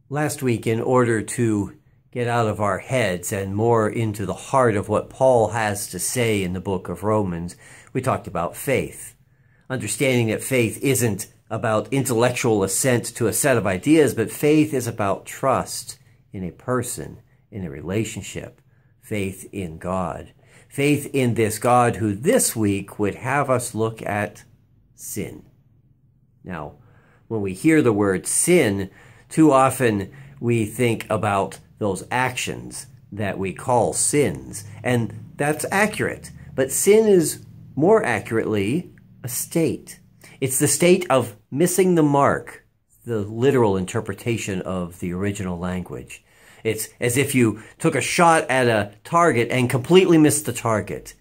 Last week, in order to get out of our heads and more into the heart of what Paul has to say in the book of Romans, we talked about faith. Understanding that faith isn't about intellectual assent to a set of ideas, but faith is about trust in a person, in a relationship, faith in God. Faith in this God who this week would have us look at sin. Now, when we hear the word sin, too often we think about those actions that we call sins, and that's accurate. But sin is more accurately a state. It's the state of missing the mark, the literal interpretation of the original language. It's as if you took a shot at a target and completely missed the target.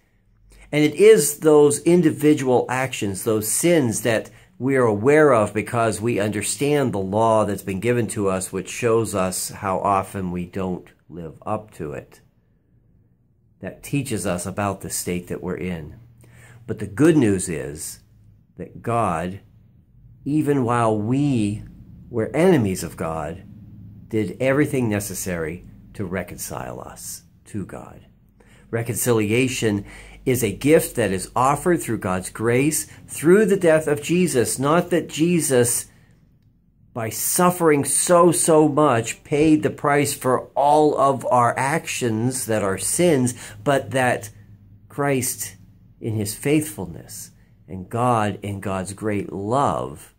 And it is those individual actions, those sins that we are aware of because we understand the law that's been given to us, which shows us how often we don't live up to it. That teaches us about the state that we're in. But the good news is that God, even while we were enemies of God, did everything necessary to reconcile us to God. Reconciliation is a gift that is offered through God's grace, through the death of Jesus. Not that Jesus, by suffering so much, paid the price for all of our actions that are sins, but that Christ, in his faithfulness, and God, in God's great love,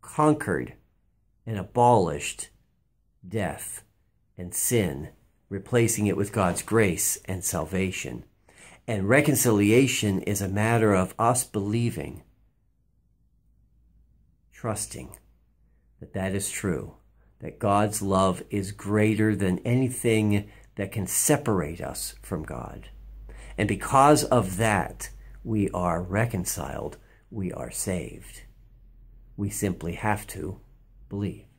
conquered and abolished death and sin, replacing it with God's grace and salvation. And reconciliation is a matter of us believing, trusting that that is true, that God's love is greater than anything that can separate us from God. And because of that, we are reconciled, we are saved. We simply have to believe.